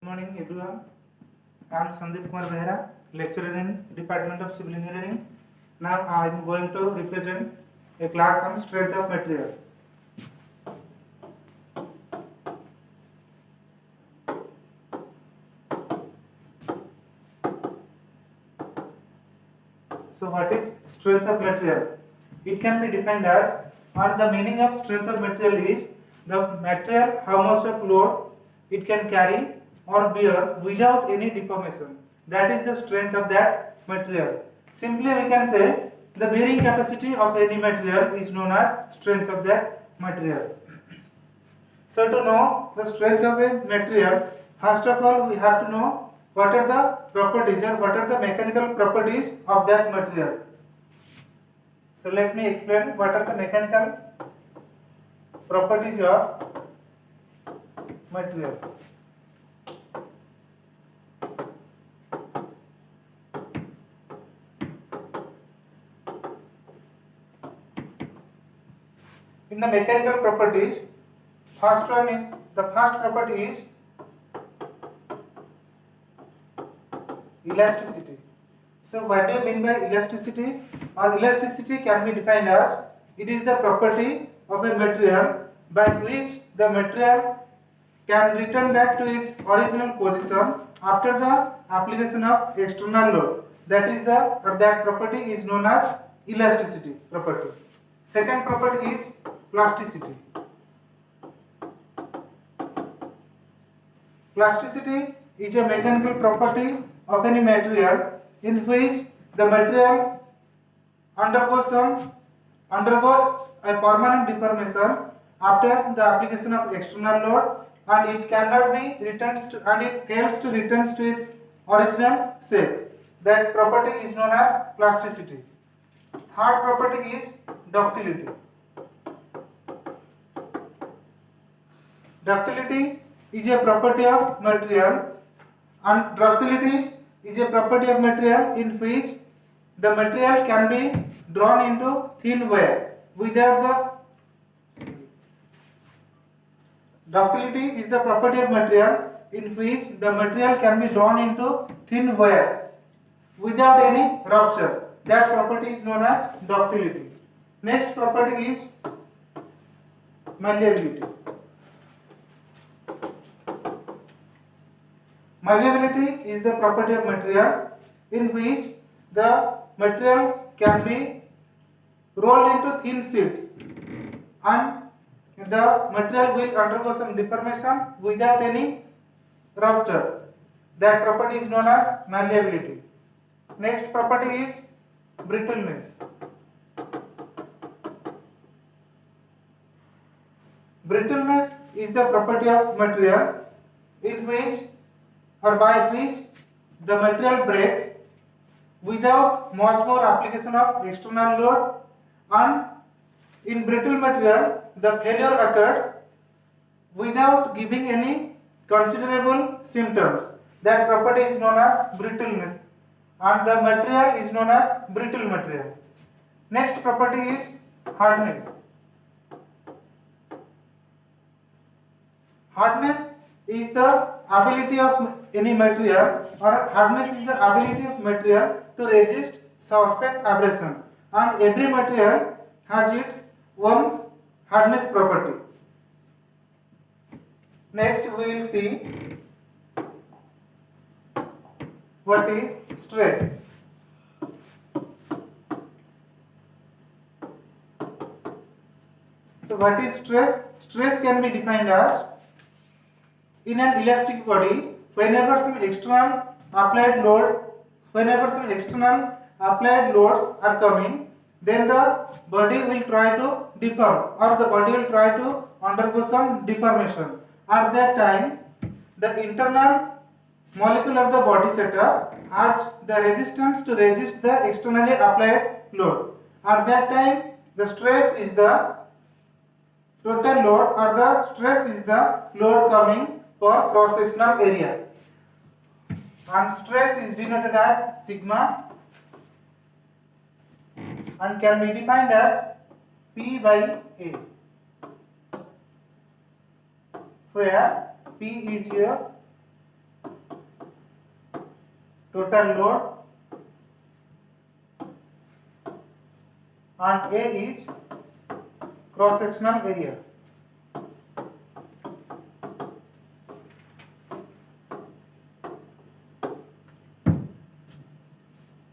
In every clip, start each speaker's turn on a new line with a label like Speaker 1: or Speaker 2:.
Speaker 1: Good morning everyone. I am Er.Sundeep Behera, lecturer in Department of Civil Engineering. Now I am going to represent a class on strength of material. So what is strength of material? It can be defined as, or the meaning of strength of material is the material how much of load it can carry or bear without any deformation. That is the strength of that material. Simply we can say the bearing capacity of any material is known as strength of that material. So to know the strength of a material, first of all we have to know what are the properties or what are the mechanical properties of that material. So let me explain what are the mechanical properties of material. In the mechanical properties, the first property is elasticity. So what do you mean by elasticity? Or elasticity can be defined as, it is the property of a material by which the material can return back to its original position after the application of external load. That property is known as elasticity property. Second property is plasticity. Plasticity is a mechanical property of any material in which the material undergo a permanent deformation after the application of external load, and it cannot be returned to, and it fails to return to its original shape. That property is known as plasticity. Third property is ductility. Ductility is a property of material, and ductility is a property of material in which the material can be drawn into thin wire without the ductility is the property of material in which the material can be drawn into thin wire without any rupture. That property is known as ductility. Next property is malleability. Malleability is the property of material in which the material can be rolled into thin sheets and the material will undergo some deformation without any rupture. That property is known as malleability. Next property is brittleness. Brittleness is the property of material in which or by which the material breaks without much more application of external load, and in brittle material the failure occurs without giving any considerable symptoms. That property is known as brittleness, and the material is known as brittle material. Next property is hardness. Hardness is the ability of any material, or hardness is the ability of material to resist surface abrasion, and every material has its own hardness property. Next we will see what is stress. So what is stress? Stress can be defined as, in an elastic body, whenever some external applied loads are coming, then the body will try to deform, or the body will try to undergo some deformation. At that time, the internal molecule of the body setup has the resistance to resist the externally applied load. At that time, the stress is the total load, or the stress is the load coming for cross-sectional area, and stress is denoted as sigma and can be defined as P by A, where P is your total load, and A is cross sectional area.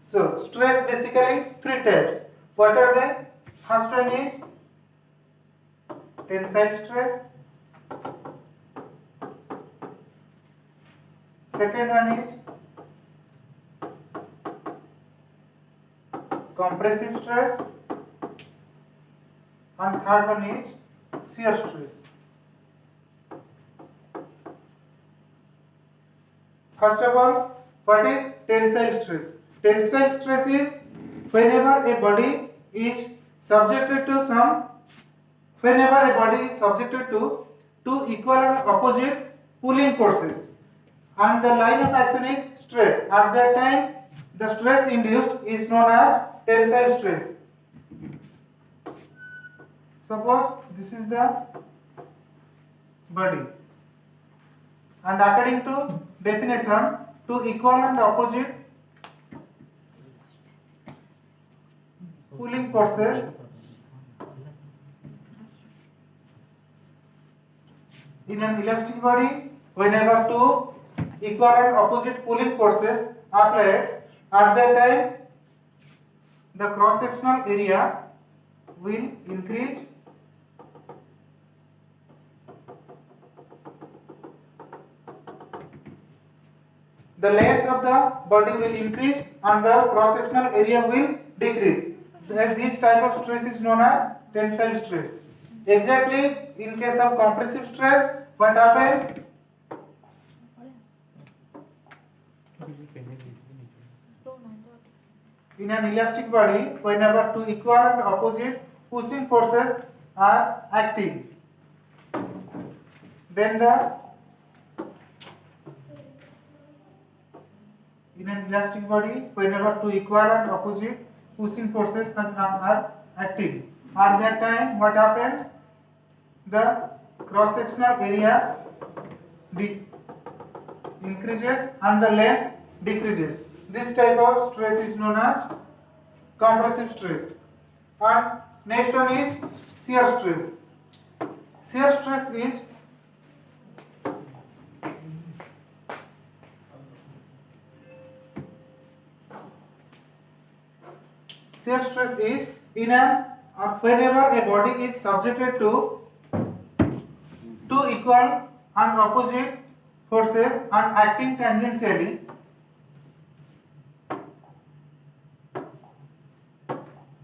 Speaker 1: So stress basically three types. What are they? First one is tensile stress. Second one is compressive stress, and third one is shear stress. First of all, what is tensile stress? Tensile stress is whenever a body is subjected to two equal and opposite pulling forces, and the line of action is straight. At that time, the stress induced is known as tensile stress. Suppose this is the body, and according to definition, two equal and opposite pulling forces in an elastic body, whenever two equal and opposite pulling forces are applied, at that time the cross sectional area will increase, the length of the body will increase and the cross sectional area will decrease. This type of stress is known as tensile stress. Exactly in case of compressive stress, what happens? In an elastic body, whenever two equal and opposite pushing forces are acting, then in an elastic body, whenever two equal and opposite pushing forces are acting, at that time what happens? The cross sectional area increases and the length decreases. This type of stress is known as compressive stress. And next one is shear stress. Shear stress is in an whenever a body is subjected to two equal and opposite forces and acting tangentially.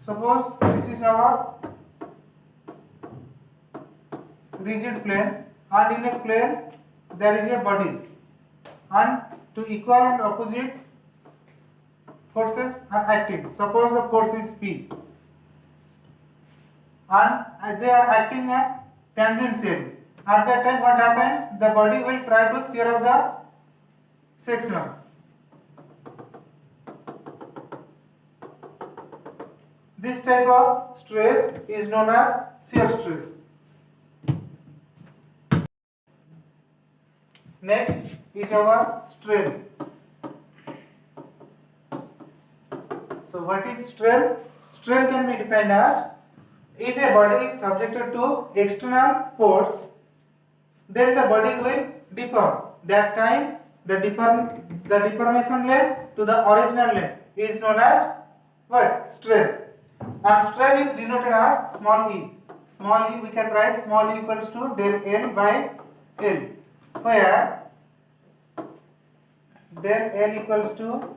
Speaker 1: Suppose this is our rigid plane, and in a plane there is a body, and two equal and opposite forces are acting. Suppose the force is P, and they are acting tangentially. At that time what happens? The body will try to shear off the section. This type of stress is known as shear stress. Next is our strain. So what is strain? Strain can be defined as if a body is subjected to external force, then the body will deform. That time the deformation length to the original length is known as what? Strain. And strain is denoted as small e. Small e, we can write small e equals to del L by L, where del L equals to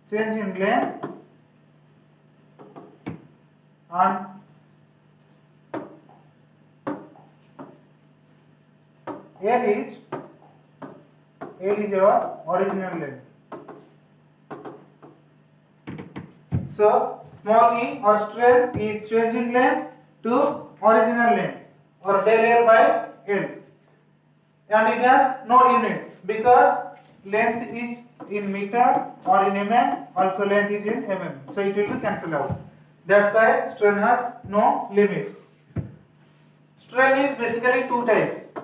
Speaker 1: change in length, and L is our original length. So small e or strain is change in length to original length, or del L by L, and it has no unit because length is in meter or in mm, also length is in mm, so it will be cancelled out. That's why strain has no limit. Strain is basically two types.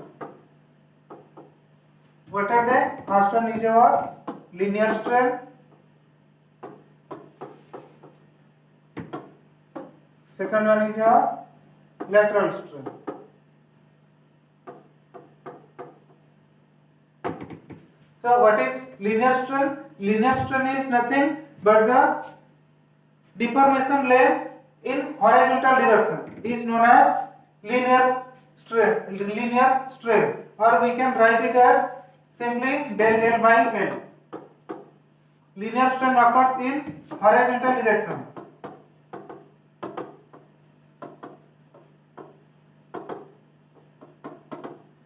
Speaker 1: What are they? First one is your linear strain. Second one is your lateral strain. So what is linear strain? Linear strain is nothing but the deformation length in horizontal direction is known as linear strain, or we can write it as simply del L by L. Linear strain occurs in horizontal direction.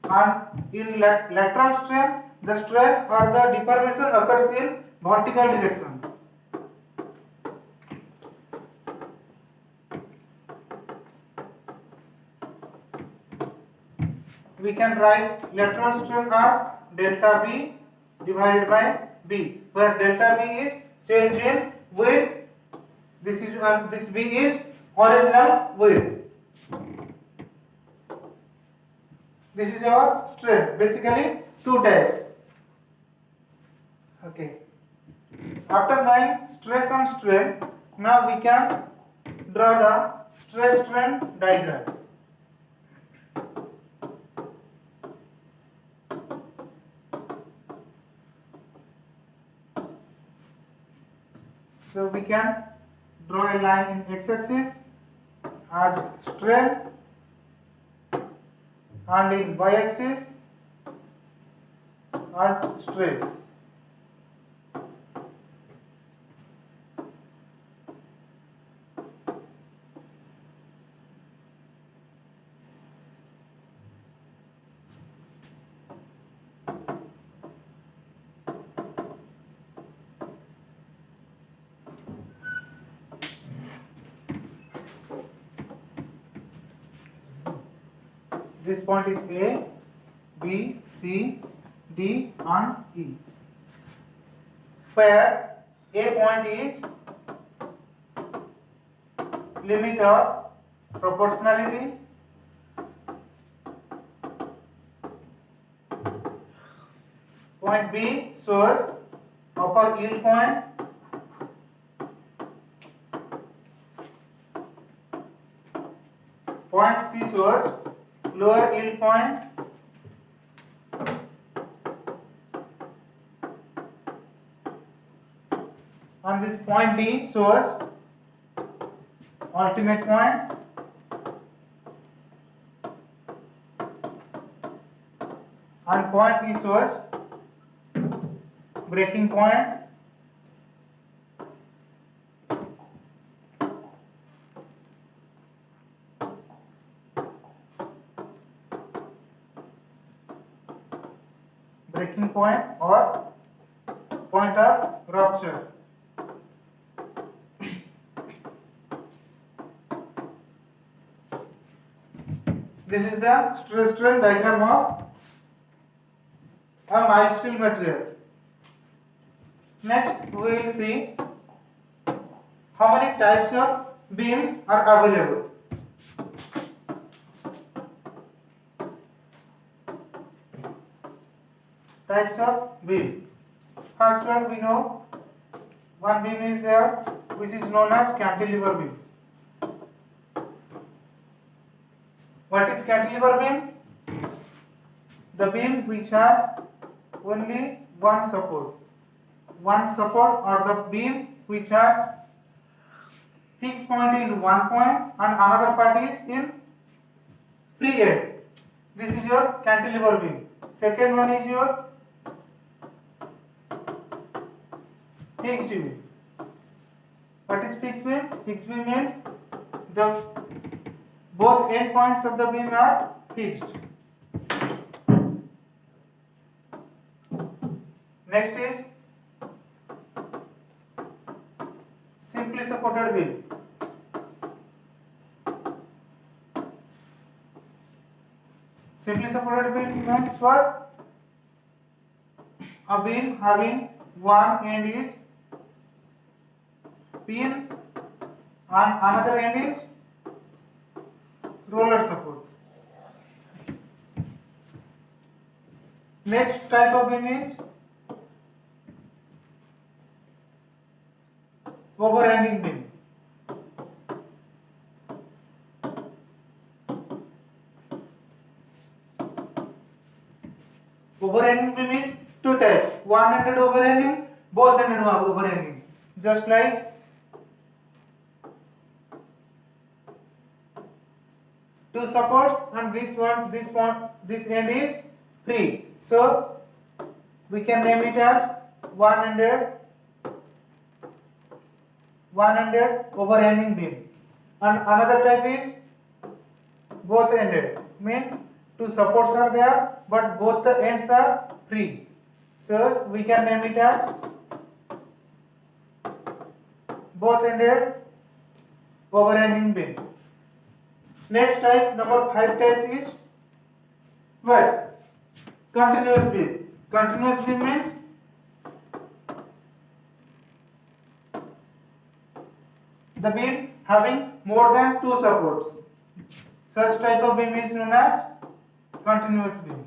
Speaker 1: And in lateral strain, the strain or the deformation occurs in vertical direction. We can write lateral strain as delta B divided by B, where delta B is change in width. This B is original width. This is our strain. Basically, two types. Okay. After knowing stress and strain, now we can draw the stress strain diagram. So we can draw a line in x-axis as strain and in y-axis as stress. This point is A, B, C, D and E. Where A point is limit of proportionality, point B shows upper yield point, point C shows lower yield point, and this point D shows ultimate point, and point E shows breaking point. Breaking point or point of rupture. This is the stress strain diagram of a mild steel material. Next, we will see how many types of beams are available. Types of beam. First one we know, one beam is there which is known as cantilever beam. What is cantilever beam? The beam which has only one support. One support, or the beam which has fixed point in one point and another part is in free end. This is your cantilever beam. Second one is your fixed beam. What is fixed beam? Fixed beam means the both end points of the beam are fixed. Next is simply supported beam. Simply supported beam means what? A beam having one end is pin and another end is roller support. Next type of beam is overhanging beam. Overhanging beam is two types, one-ended overhanging, both-ended overhanging. Just like two supports and this end is free. So we can name it as one-ended overhanging beam. And another type is both-ended, means two supports are there but both the ends are free. So we can name it as both-ended overhanging beam. Next type, number 5 type is what? Continuous beam. Continuous beam means the beam having more than two supports. Such type of beam is known as continuous beam.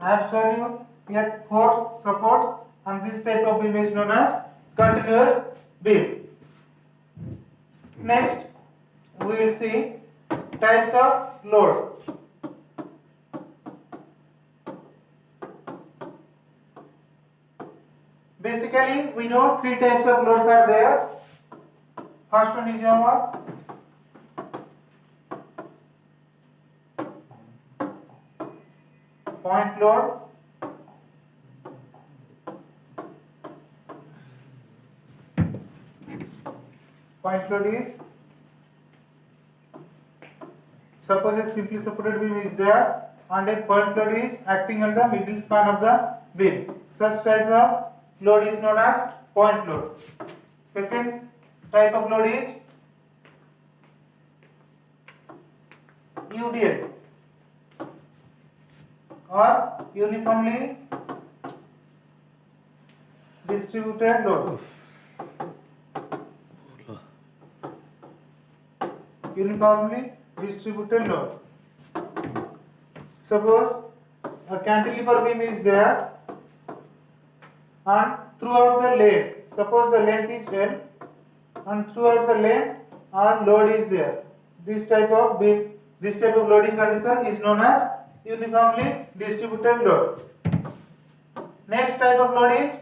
Speaker 1: I have shown you here 4 supports and this type of beam is known as continuous beam. Next we will see types of load. Basically we know 3 types of loads are there. First one is our point load. Point load is, suppose a simply supported beam is there and a point load is acting on the middle span of the beam. Such type of load is known as point load. Second type of load is UDL or uniformly distributed load. Uniformly distributed load. Suppose a cantilever beam is there and throughout the length, suppose the length is L and throughout the length our load is there. This type of beam, this type of loading condition is known as uniformly distributed load. Next type of load is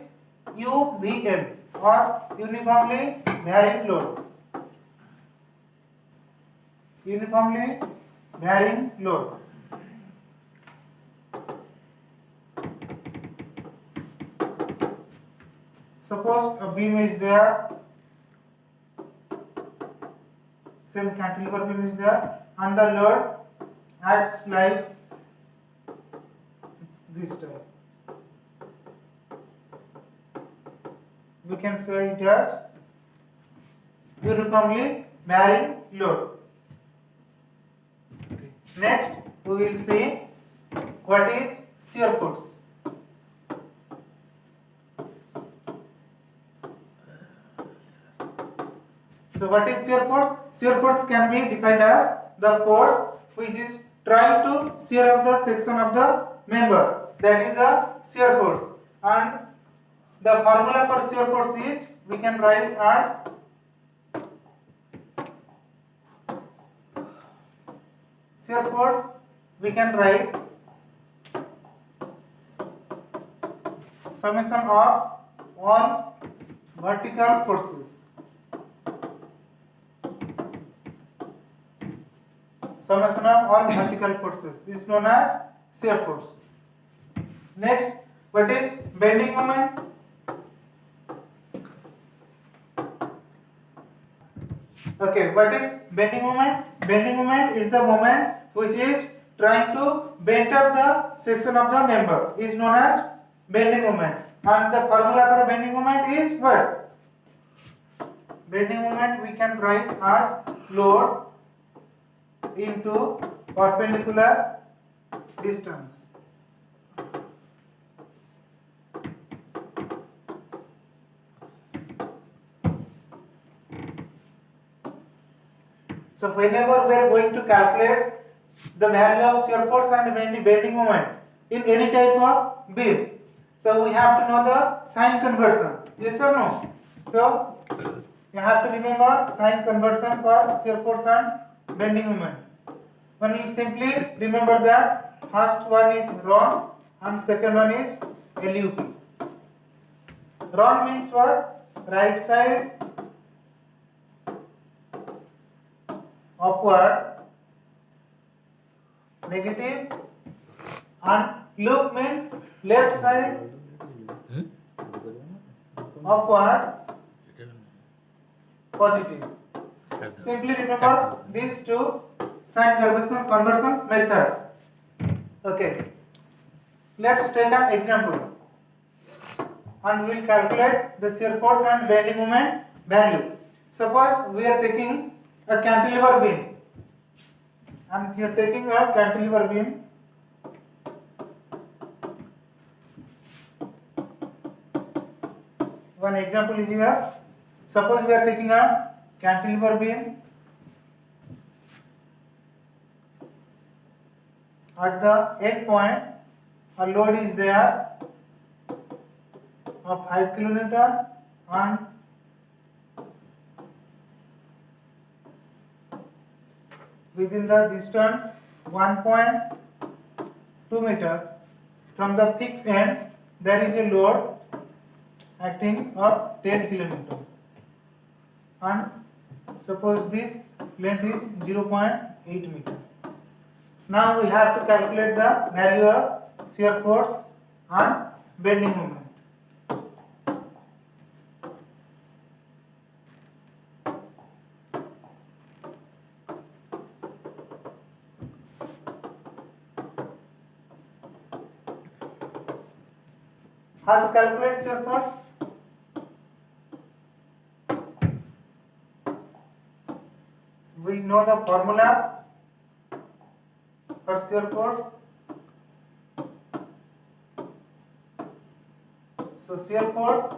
Speaker 1: UVL or uniformly varying load. Uniformly varying load. Suppose a beam is there, same cantilever beam is there, and the load acts like this type. We can say it as uniformly varying load. Next, we will see what is shear force. So, what is shear force? Shear force can be defined as the force which is trying to shear off the section of the member. That is the shear force. And the formula for shear force is, we can write as shear force, we can write summation of all vertical forces. Summation of all vertical forces is known as shear force. Next, what is bending moment? Okay, what is bending moment? Bending moment is the moment which is trying to bend up the section of the member is known as bending moment. And the formula for bending moment is what? Bending moment we can write as load into perpendicular distance. So whenever we are going to calculate the value of shear force and bending moment, in any type of beam. So we have to know the sign conversion. Yes or no? So you have to remember sign conversion for shear force and bending moment. Only simply remember that first one is RON and second one is LUP. RON means what? Right side upward negative, and loop means left side upward positive. Simply remember these two sign conversion method. Okay. Let's take an example and we will calculate the shear force and bending moment value. Suppose we are taking a cantilever beam. I am here taking a cantilever beam. One example is here. Suppose we are taking a cantilever beam. At the end point, a load is there of 5 kN and within the distance 1.2 meter from the fixed end there is a load acting of 10 kN and suppose this length is 0.8 meter. Now we have to calculate the value of shear force and bending moment. How to calculate shear force? We know the formula for shear force. So shear force,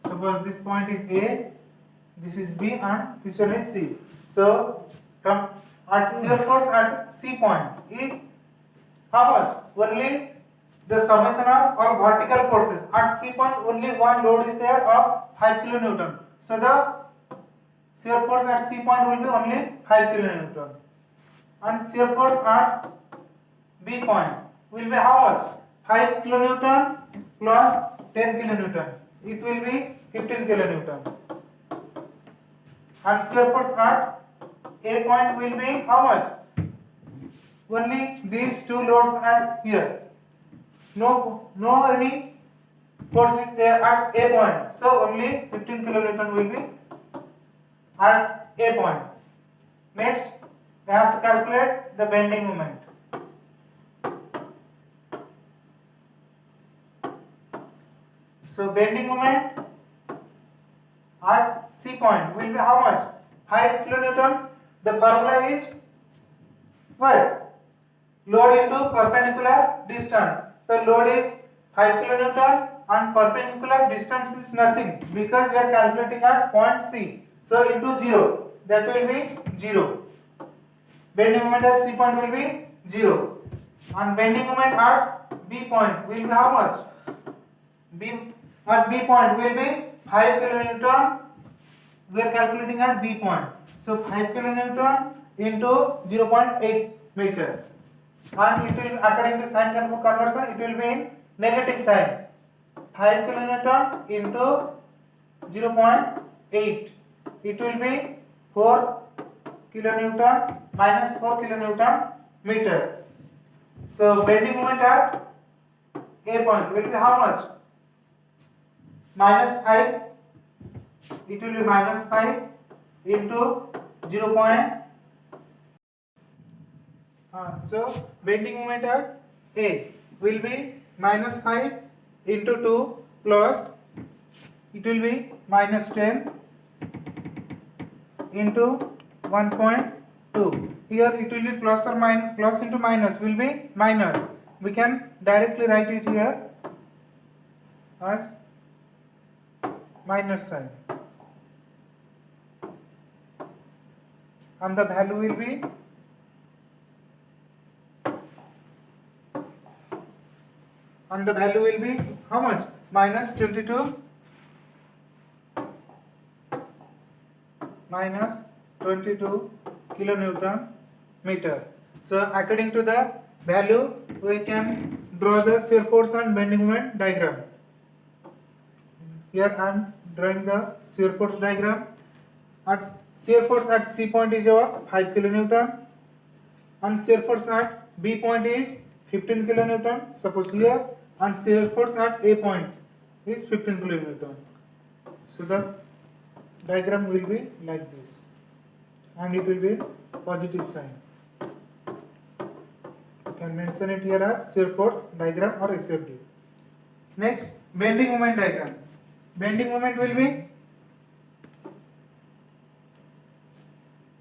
Speaker 1: suppose this point is A, this is B and this one is C. So from at shear force at C point is how much? Only the summation of all vertical forces. At C point only one load is there of 5 kN. So the shear force at C point will be only 5 kN. And shear force at B point will be how much? 5 kN plus 10 kN. It will be 15 kN. And shear force at A point will be how much? Only these two loads are here. No any force is there at A point. So only 15 kN will be at A point. Next, we have to calculate the bending moment. So bending moment at C point will be how much? 5 kN. The formula is what? Load into perpendicular distance. The load is 5 kN and perpendicular distance is nothing because we are calculating at point C. So into 0, that will be 0. Bending moment at C point will be 0. And bending moment at B point will be how much? At B point will be 5 kN. We are calculating at B point. So 5 kN into 0.8 meter. And it will, according to sign conversion, it will be in negative sign. 5 kN into 0.8. It will be 4 kN minus 4 kN meter. So bending moment at A point will be how much? Minus 5. It will be minus 5 into 0. So bending moment at A will be minus 5 into 2 plus it will be minus 10 into 1.2. Here it will be plus or minus, plus into minus will be minus. We can directly write it here as minus sign. And the value will be and the value will be how much? Minus 22 kilonewton meter. So according to the value, we can draw the shear force and bending moment diagram. Here I am drawing the shear force diagram. At shear force at C point is our 5 kilonewton, and shear force at B point is 15 kilonewton, suppose here, and shear force at A point is 15 kilonewton. So the diagram will be like this, and it will be positive sign. You can mention it here as shear force diagram or SFD. Next, bending moment diagram. Bending moment will be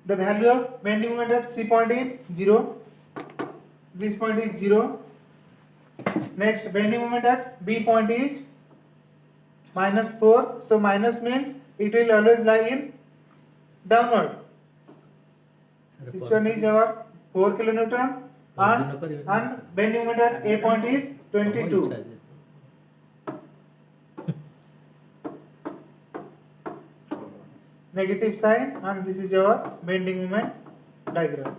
Speaker 1: the value of bending moment at C point is 0. This point is 0. Next, bending moment at B point is minus 4. So minus means it will always lie in downward. This one is our 4 kilonewton, and bending moment at A point is 22. Negative sign, and this is our bending moment diagram.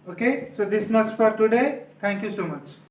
Speaker 1: Okay, so this much for today. Thank you so much.